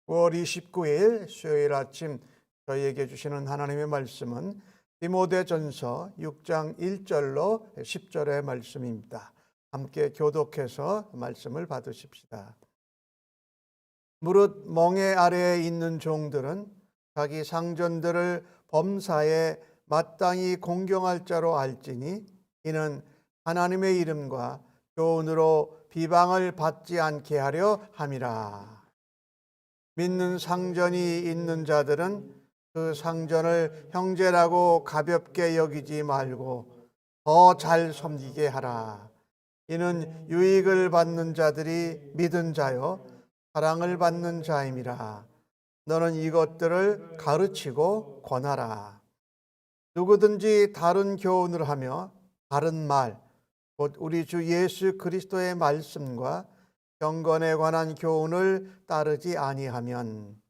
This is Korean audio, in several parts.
9월 29일 수요일 아침 저희에게 주시는 하나님의 말씀은 디모데전서 6장 1절로 10절의 말씀입니다. 함께 교독해서 말씀을 받으십시다. 무릇 멍에 아래에 있는 종들은 자기 상전들을 범사에 마땅히 공경할 자로 알지니 이는 하나님의 이름과 교훈으로 비방을 받지 않게 하려 함이라. 믿는 상전이 있는 자들은 그 상전을 형제라고 가볍게 여기지 말고 더 잘 섬기게 하라. 이는 유익을 받는 자들이 믿은 자요 사랑을 받는 자임이라. 너는 이것들을 가르치고 권하라. 누구든지 다른 교훈을 하며 바른 말, 곧 우리 주 예수 그리스도의 말씀과 경건에 관한 교훈을 따르지 아니하면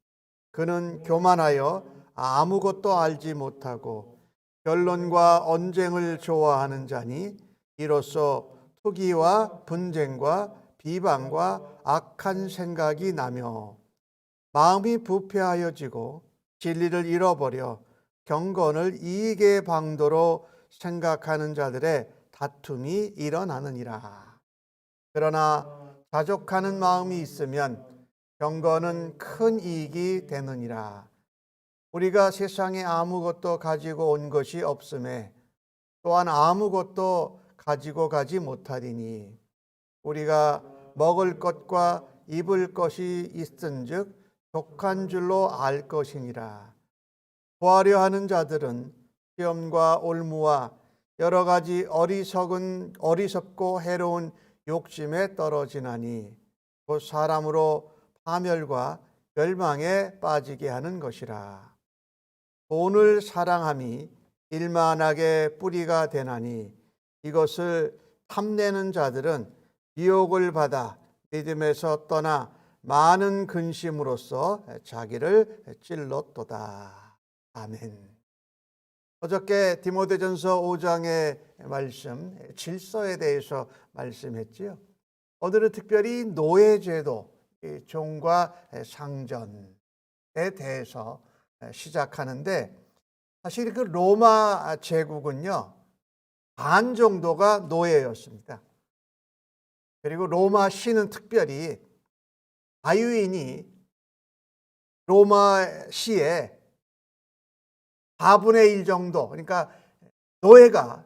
그는 교만하여 아무것도 알지 못하고 변론과 언쟁을 좋아하는 자니 이로써 투기와 분쟁과 비방과 악한 생각이 나며 마음이 부패하여지고 진리를 잃어버려 경건을 이익의 방도로 생각하는 자들의 다툼이 일어나느니라. 그러나 자족하는 마음이 있으면 경건은 큰 이익이 되느니라. 우리가 세상에 아무것도 가지고 온 것이 없음에 또한 아무것도 가지고 가지 못하리니 우리가 먹을 것과 입을 것이 있은즉 족한 줄로 알 것이니라. 구하려 하는 자들은 시험과 올무와 여러 가지 어리석고 해로운 욕심에 떨어지나니 곧 사람으로 파멸과 멸망에 빠지게 하는 것이라. 돈을 사랑함이 일만하게 뿌리가 되나니 이것을 탐내는 자들은 미혹을 받아 믿음에서 떠나 많은 근심으로써 자기를 찔렀도다. 아멘. 어저께 디모데전서 5장의 말씀, 질서에 대해서 말씀했지요. 오늘은 특별히 노예제도, 종과 상전에 대해서 시작하는데, 사실 그 로마 제국은요, 반 정도가 노예였습니다. 그리고 로마 시는 특별히 자유인이 로마 시에 4분의 1 정도, 그러니까 노예가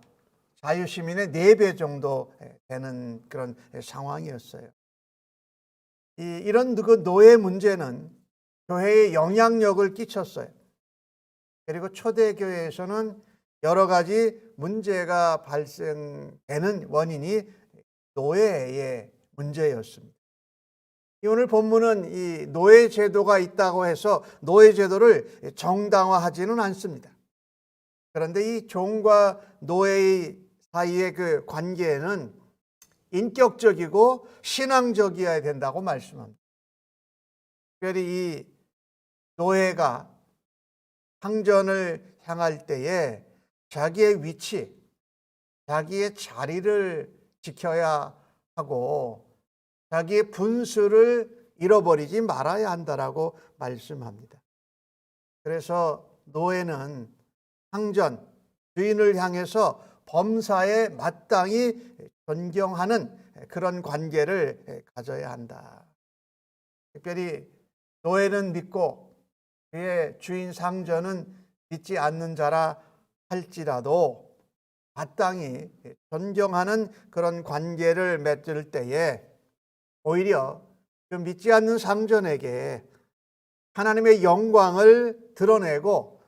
자유시민의 4배 정도 되는 그런 상황이었어요. 이런 그 노예 문제는 교회에 영향력을 끼쳤어요. 그리고 초대교회에서는 여러 가지 문제가 발생되는 원인이 노예의 문제였습니다. 오늘 본문은 이 노예 제도가 있다고 해서 노예 제도를 정당화하지는 않습니다. 그런데 이 종과 노예의 사이의 그 관계는 인격적이고 신앙적이어야 된다고 말씀합니다. 특별히 이 노예가 상전을 향할 때에 자기의 위치, 자기의 자리를 지켜야 하고 자기의 분수를 잃어버리지 말아야 한다라고 말씀합니다. 그래서 노예는 상전, 주인을 향해서 범사에 마땅히 존경하는 그런 관계를 가져야 한다. 특별히 노예는 믿고 그의 주인 상전은 믿지 않는 자라 할지라도 마땅히 존경하는 그런 관계를 맺을 때에 오히려 그 믿지 않는 상전에게 하나님의 영광을 드러내고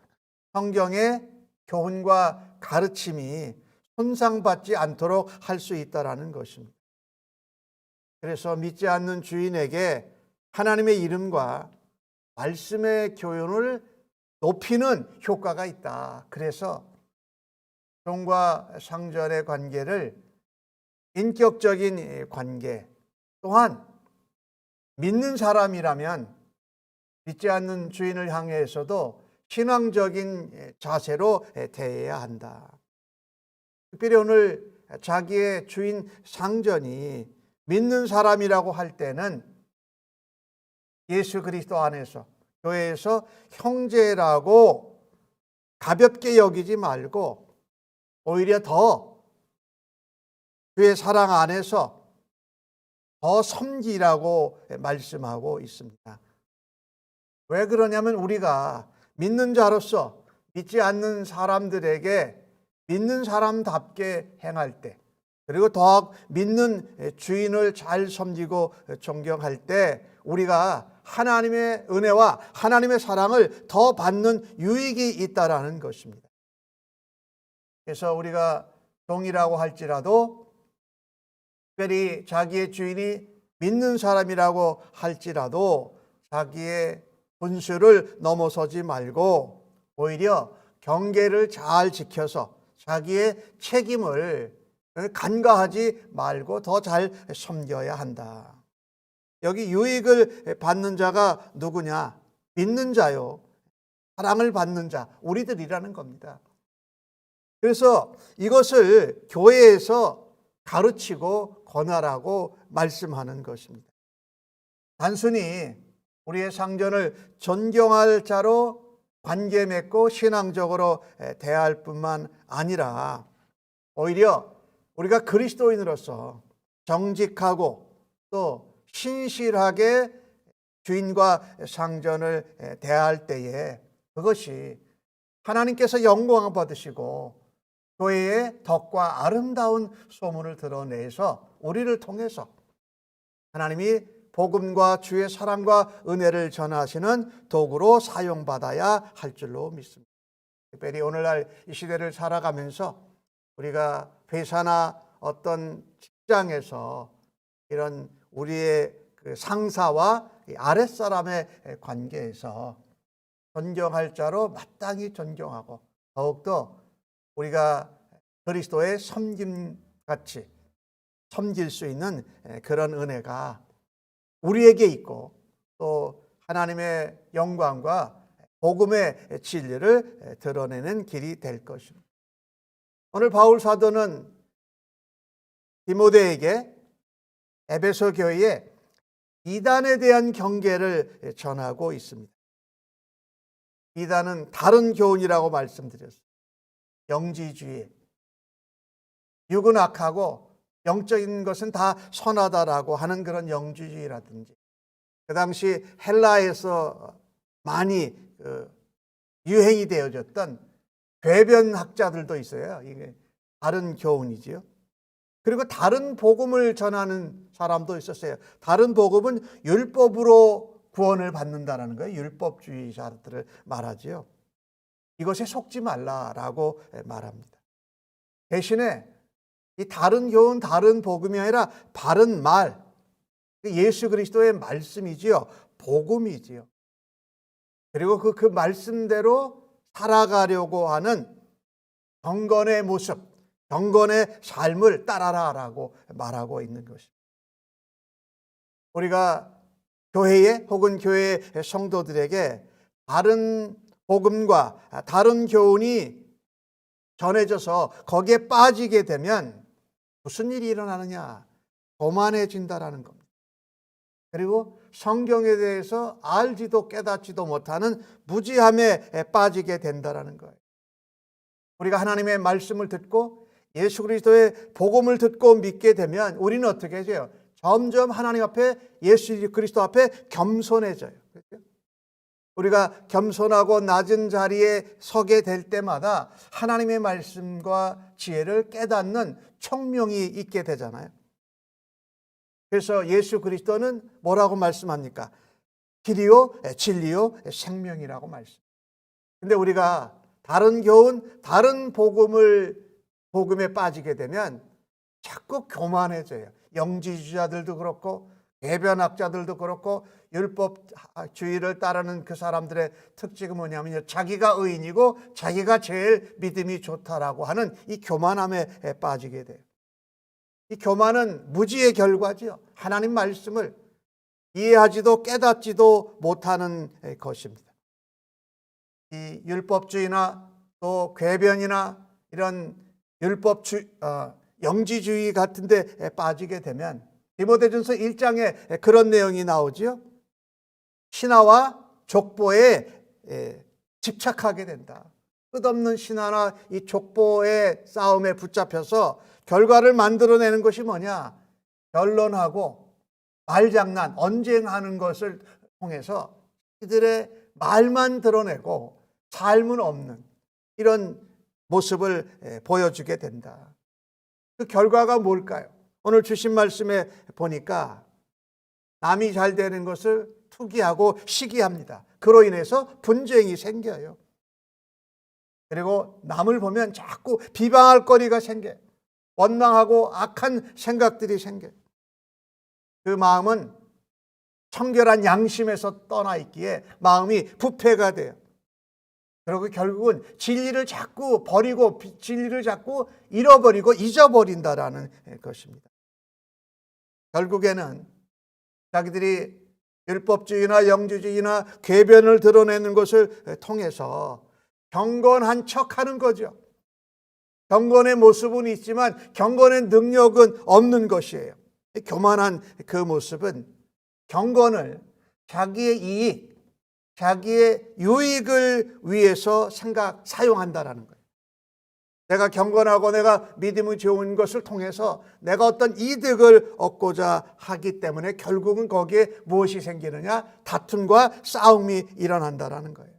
성경의 교훈과 가르침이 손상받지 않도록 할 수 있다라는 것입니다. 그래서 믿지 않는 주인에게 하나님의 이름과 말씀의 교훈을 높이는 효과가 있다. 그래서 종과 상전의 관계를 인격적인 관계, 또한 믿는 사람이라면 믿지 않는 주인을 향해서도 신앙적인 자세로 대해야 한다. 특별히 오늘 자기의 주인 상전이 믿는 사람이라고 할 때는 예수 그리스도 안에서 교회에서 형제라고 가볍게 여기지 말고 오히려 더 주의 사랑 안에서 더 섬기라고 말씀하고 있습니다. 왜 그러냐면 우리가 믿는 자로서 믿지 않는 사람들에게 믿는 사람답게 행할 때, 그리고 더욱 믿는 주인을 잘 섬기고 존경할 때 우리가 하나님의 은혜와 하나님의 사랑을 더 받는 유익이 있다라는 것입니다. 그래서 우리가 종이라고 할지라도, 특별히 자기의 주인이 믿는 사람이라고 할지라도 자기의 분수를 넘어서지 말고 오히려 경계를 잘 지켜서 자기의 책임을 간과하지 말고 더 잘 섬겨야 한다. 여기 유익을 받는 자가 누구냐? 믿는 자요. 사랑을 받는 자, 우리들이라는 겁니다. 그래서 이것을 교회에서 가르치고 권하라고 말씀하는 것입니다. 단순히 우리의 상전을 존경할 자로 관계 맺고 신앙적으로 대할 뿐만 아니라 오히려 우리가 그리스도인으로서 정직하고 또 신실하게 주인과 상전을 대할 때에 그것이 하나님께서 영광을 받으시고 교회의 덕과 아름다운 소문을 드러내서 우리를 통해서 하나님이 복음과 주의 사랑과 은혜를 전하시는 도구로 사용받아야 할 줄로 믿습니다. 특별히 오늘날 이 시대를 살아가면서 우리가 회사나 어떤 직장에서 이런 우리의 그 상사와 아랫사람의 관계에서 존경할 자로 마땅히 존경하고 더욱더 우리가 그리스도의 섬김같이 섬길 수 있는 그런 은혜가 우리에게 있고 또 하나님의 영광과 복음의 진리를 드러내는 길이 될 것입니다. 오늘 바울 사도는 디모데에게 에베소 교회에 이단에 대한 경계를 전하고 있습니다. 이단은 다른 교훈이라고 말씀드렸어요. 영지주의, 육은 악하고 영적인 것은 다 선하다라고 하는 그런 영지주의라든지, 그 당시 헬라에서 많이 유행이 되어졌던 궤변학자들도 있어요. 이게 다른 교훈이지요. 그리고 다른 복음을 전하는 사람도 있었어요. 다른 복음은 율법으로 구원을 받는다는 거예요. 율법주의자들을 말하지요. 이것에 속지 말라라고 말합니다. 대신에 이 다른 교훈, 다른 복음이 아니라 바른 말, 예수 그리스도의 말씀이지요. 복음이지요. 그리고 그 말씀대로 살아가려고 하는 경건의 모습, 경건의 삶을 따라라라고 말하고 있는 것입니다. 우리가 교회에 혹은 교회 성도들에게 다른 복음과 다른 교훈이 전해져서 거기에 빠지게 되면 무슨 일이 일어나느냐? 교만해진다라는 겁니다. 그리고 성경에 대해서 알지도 깨닫지도 못하는 무지함에 빠지게 된다라는 거예요. 우리가 하나님의 말씀을 듣고 예수 그리스도의 복음을 듣고 믿게 되면 우리는 어떻게 해줘요? 점점 하나님 앞에, 예수 그리스도 앞에 겸손해져요. 그렇죠? 우리가 겸손하고 낮은 자리에 서게 될 때마다 하나님의 말씀과 지혜를 깨닫는 총명이 있게 되잖아요. 그래서 예수 그리스도는 뭐라고 말씀합니까? 길이요, 진리요, 생명이라고 말씀. 근데 우리가 다른 교훈, 다른 복음에 빠지게 되면 자꾸 교만해져요. 영지주의자들도 그렇고 궤변학자들도 그렇고 율법주의를 따르는 그 사람들의 특징은 뭐냐면요, 자기가 의인이고 자기가 제일 믿음이 좋다라고 하는 이 교만함에 빠지게 돼요. 이 교만은 무지의 결과지요. 하나님 말씀을 이해하지도 깨닫지도 못하는 것입니다. 이 율법주의나 또 궤변이나 이런 영지주의 같은 데 빠지게 되면 디모데전서 1장에 그런 내용이 나오지요. 신화와 족보에 집착하게 된다. 끝없는 신화나 이 족보의 싸움에 붙잡혀서 결과를 만들어내는 것이 뭐냐? 변론하고 말장난, 언쟁하는 것을 통해서 이들의 말만 드러내고 삶은 없는 이런 모습을 보여주게 된다. 그 결과가 뭘까요? 오늘 주신 말씀에 보니까 남이 잘 되는 것을 투기하고 시기합니다. 그로 인해서 분쟁이 생겨요. 그리고 남을 보면 자꾸 비방할 거리가 생겨요. 원망하고 악한 생각들이 생겨요. 그 마음은 청결한 양심에서 떠나 있기에 마음이 부패가 돼요. 그리고 결국은 진리를 자꾸 버리고 진리를 자꾸 잃어버리고 잊어버린다라는 것입니다. 결국에는 자기들이 율법주의나 영주주의나 궤변을 드러내는 것을 통해서 경건한 척하는 거죠. 경건의 모습은 있지만 경건의 능력은 없는 것이에요. 교만한 그 모습은 경건을 자기의 이익, 자기의 유익을 위해서 사용한다라는 거예요. 내가 경건하고 내가 믿음이 좋은 것을 통해서 내가 어떤 이득을 얻고자 하기 때문에 결국은 거기에 무엇이 생기느냐? 다툼과 싸움이 일어난다라는 거예요.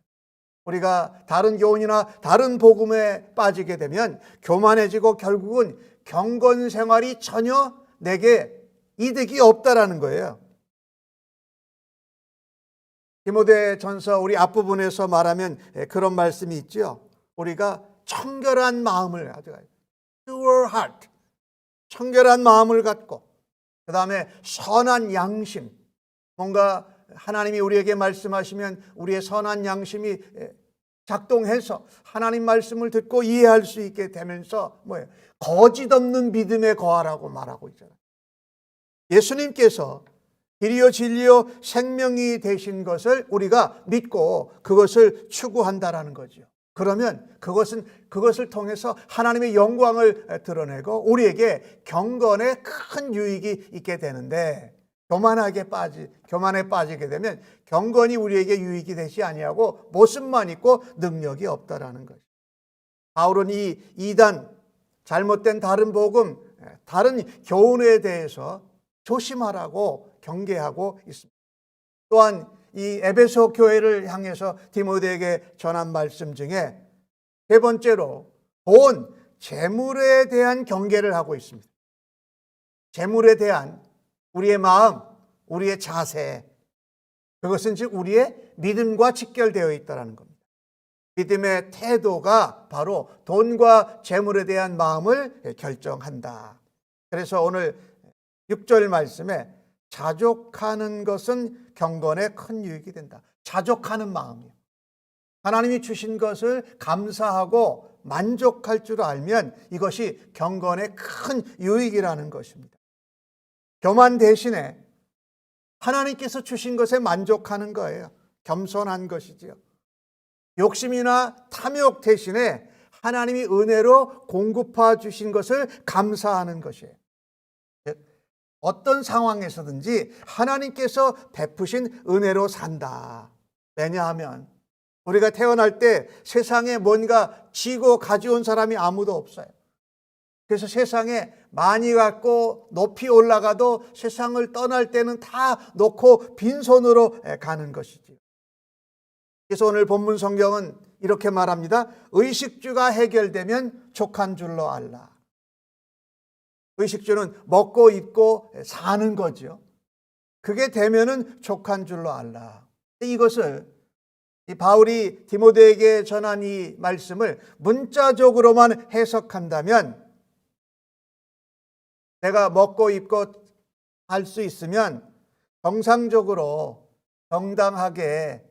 우리가 다른 교훈이나 다른 복음에 빠지게 되면 교만해지고 결국은 경건 생활이 전혀 내게 이득이 없다라는 거예요. 디모데전서 우리 앞부분에서 말하면 그런 말씀이 있죠. 우리가 청결한 마음을 가져가요. pure heart. 청결한 마음을 갖고 그 다음에 선한 양심. 뭔가 하나님이 우리에게 말씀하시면 우리의 선한 양심이 작동해서 하나님 말씀을 듣고 이해할 수 있게 되면서 뭐예요? 거짓 없는 믿음에 거하라고 말하고 있잖아요. 예수님께서 길이요 진리요 생명이 되신 것을 우리가 믿고 그것을 추구한다라는 거죠. 그러면 그것을 통해서 하나님의 영광을 드러내고 우리에게 경건에 큰 유익이 있게 되는데 교만에 빠지게 되면 경건이 우리에게 유익이 되지 아니하고 모습만 있고 능력이 없다라는 거죠. 바울은 이 이단 잘못된 다른 복음, 다른 교훈에 대해서 조심하라고 경계하고 있습니다. 또한 이 에베소 교회를 향해서 디모데에게 전한 말씀 중에 세 번째로 돈, 재물에 대한 경계를 하고 있습니다. 재물에 대한 우리의 마음, 우리의 자세, 그것은 즉 우리의 믿음과 직결되어 있다는 겁니다. 믿음의 태도가 바로 돈과 재물에 대한 마음을 결정한다. 그래서 오늘 6절 말씀에 자족하는 것은 경건에 큰 유익이 된다. 자족하는 마음이요. 하나님이 주신 것을 감사하고 만족할 줄 알면 이것이 경건의 큰 유익이라는 것입니다. 교만 대신에 하나님께서 주신 것에 만족하는 거예요. 겸손한 것이지요. 욕심이나 탐욕 대신에 하나님이 은혜로 공급해 주신 것을 감사하는 것이에요. 어떤 상황에서든지 하나님께서 베푸신 은혜로 산다. 왜냐하면 우리가 태어날 때 세상에 뭔가 지고 가져온 사람이 아무도 없어요. 그래서 세상에 많이 갖고 높이 올라가도 세상을 떠날 때는 다 놓고 빈손으로 가는 것이지요. 그래서 오늘 본문 성경은 이렇게 말합니다. 의식주가 해결되면 족한 줄로 알라. 의식주는 먹고 입고 사는 거죠. 그게 되면은 족한 줄로 알라. 이것을 이 바울이 디모데에게 전한 이 말씀을 문자적으로만 해석한다면 내가 먹고 입고 할 수 있으면 정상적으로 정당하게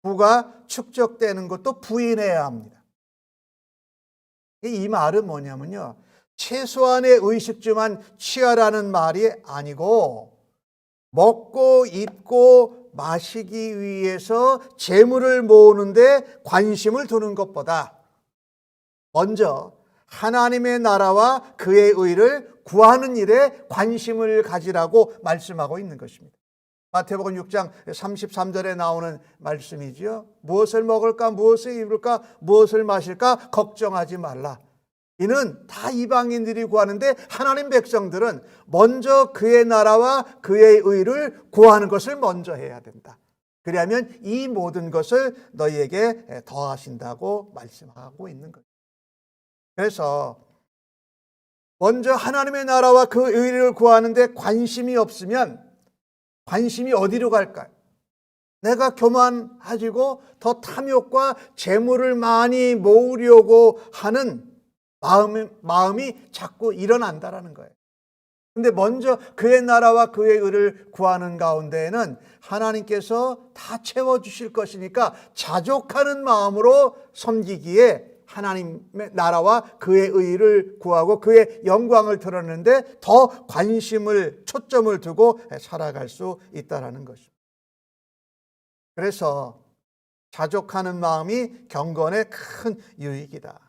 부가 축적되는 것도 부인해야 합니다. 이 말은 뭐냐면요. 최소한의 의식주만 취하라는 말이 아니고 먹고 입고 마시기 위해서 재물을 모으는데 관심을 두는 것보다 먼저 하나님의 나라와 그의 의를 구하는 일에 관심을 가지라고 말씀하고 있는 것입니다. 마태복음 6장 33절에 나오는 말씀이지요. 무엇을 먹을까, 무엇을 입을까, 무엇을 마실까 걱정하지 말라. 이는 다 이방인들이 구하는데 하나님 백성들은 먼저 그의 나라와 그의 의를 구하는 것을 먼저 해야 된다. 그리하면 이 모든 것을 너희에게 더하신다고 말씀하고 있는 거예요. 그래서 먼저 하나님의 나라와 그 의를 구하는데 관심이 없으면 관심이 어디로 갈까요? 내가 교만해지고 더 탐욕과 재물을 많이 모으려고 하는 마음이 자꾸 일어난다라는 거예요. 근데 먼저 그의 나라와 그의 의를 구하는 가운데에는 하나님께서 다 채워주실 것이니까 자족하는 마음으로 섬기기에 하나님의 나라와 그의 의를 구하고 그의 영광을 드러내는데 더 관심을 초점을 두고 살아갈 수 있다는 것입니다. 그래서 자족하는 마음이 경건의 큰 유익이다.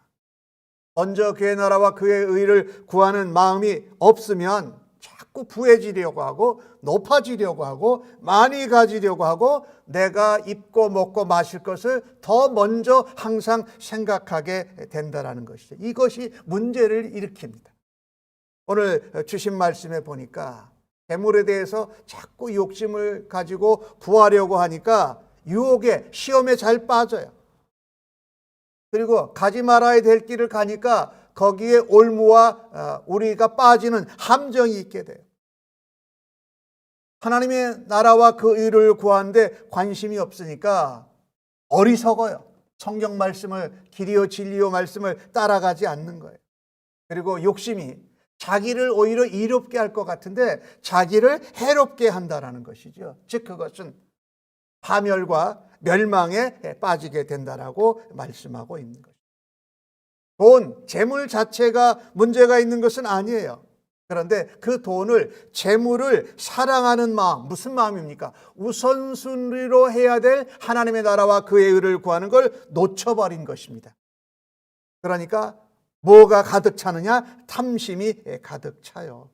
먼저 그의 나라와 그의 의를 구하는 마음이 없으면 자꾸 부해지려고 하고 높아지려고 하고 많이 가지려고 하고 내가 입고 먹고 마실 것을 더 먼저 항상 생각하게 된다는 것이죠. 이것이 문제를 일으킵니다. 오늘 주신 말씀에 보니까 재물에 대해서 자꾸 욕심을 가지고 구하려고 하니까 유혹에 시험에 잘 빠져요. 그리고 가지 말아야 될 길을 가니까 거기에 올무와 우리가 빠지는 함정이 있게 돼요. 하나님의 나라와 그 의를 구하는데 관심이 없으니까 어리석어요. 성경 말씀을 길이요 진리요 말씀을 따라가지 않는 거예요. 그리고 욕심이 자기를 오히려 이롭게 할 것 같은데 자기를 해롭게 한다는 것이죠. 즉 그것은 파멸과 멸망에 빠지게 된다라고 말씀하고 있는 것입니다. 돈, 재물 자체가 문제가 있는 것은 아니에요. 그런데 그 돈을, 재물을 사랑하는 마음, 무슨 마음입니까? 우선순위로 해야 될 하나님의 나라와 그의 의를 구하는 걸 놓쳐버린 것입니다. 그러니까 뭐가 가득 차느냐? 탐심이 가득 차요.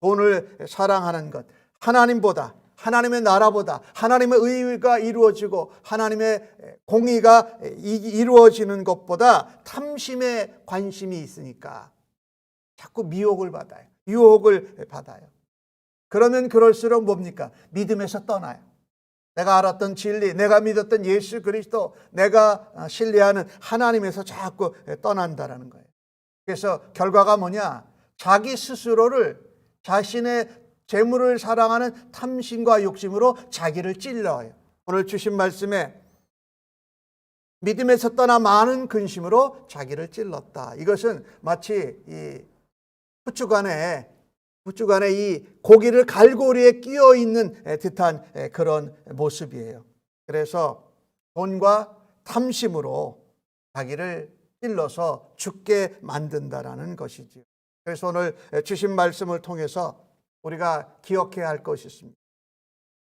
돈을 사랑하는 것, 하나님보다, 하나님의 나라보다 하나님의 의가 이루어지고 하나님의 공의가 이루어지는 것보다 탐심에 관심이 있으니까 자꾸 미혹을 받아요. 유혹을 받아요. 그러면 그럴수록 뭡니까? 믿음에서 떠나요. 내가 알았던 진리, 내가 믿었던 예수 그리스도, 내가 신뢰하는 하나님에서 자꾸 떠난다라는 거예요. 그래서 결과가 뭐냐? 자기 스스로를 자신의 재물을 사랑하는 탐심과 욕심으로 자기를 찔러요. 오늘 주신 말씀에 믿음에서 떠나 많은 근심으로 자기를 찔렀다. 이것은 마치 이 부추간에 이 고기를 갈고리에 끼어 있는 듯한 그런 모습이에요. 그래서 돈과 탐심으로 자기를 찔러서 죽게 만든다라는 것이지요. 그래서 오늘 주신 말씀을 통해서 우리가 기억해야 할 것이 있습니다.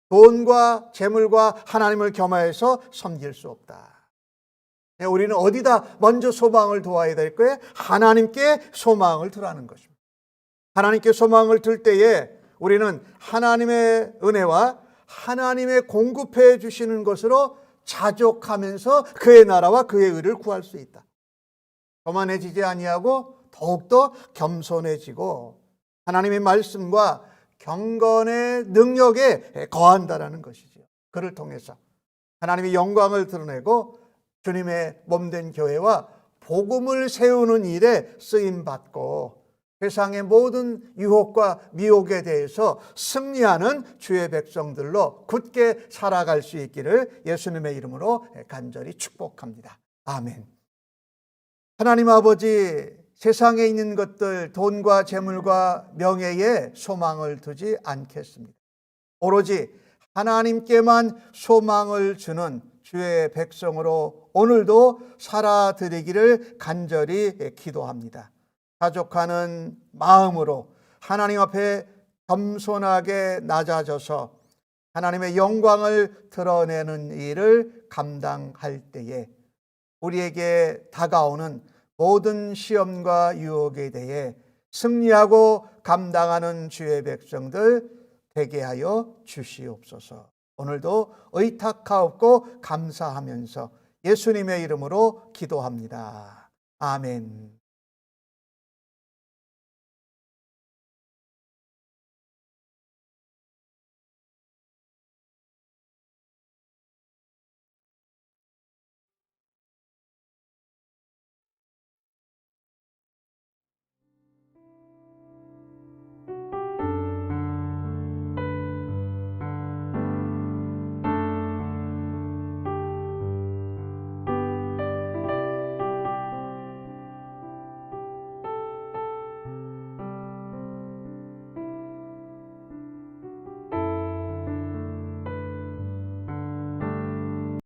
돈과 재물과 하나님을 겸하여서 섬길 수 없다. 우리는 어디다 먼저 소망을 두어야 될 거예요? 하나님께 소망을 두라는 것입니다. 하나님께 소망을 둘 때에 우리는 하나님의 은혜와 하나님의 공급해 주시는 것으로 자족하면서 그의 나라와 그의 의를 구할 수 있다. 교만해지지 아니하고 더욱더 겸손해지고 하나님의 말씀과 경건의 능력에 거한다라는 것이죠. 그를 통해서 하나님의 영광을 드러내고 주님의 몸된 교회와 복음을 세우는 일에 쓰임받고 세상의 모든 유혹과 미혹에 대해서 승리하는 주의 백성들로 굳게 살아갈 수 있기를 예수님의 이름으로 간절히 축복합니다. 아멘. 하나님 아버지, 세상에 있는 것들, 돈과 재물과 명예에 소망을 두지 않겠습니다. 오로지 하나님께만 소망을 주는 주의 백성으로 오늘도 살아드리기를 간절히 기도합니다. 자족하는 마음으로 하나님 앞에 겸손하게 낮아져서 하나님의 영광을 드러내는 일을 감당할 때에 우리에게 다가오는 모든 시험과 유혹에 대해 승리하고 감당하는 주의 백성들 되게 하여 주시옵소서. 오늘도 의탁하옵고 감사하면서 예수님의 이름으로 기도합니다. 아멘.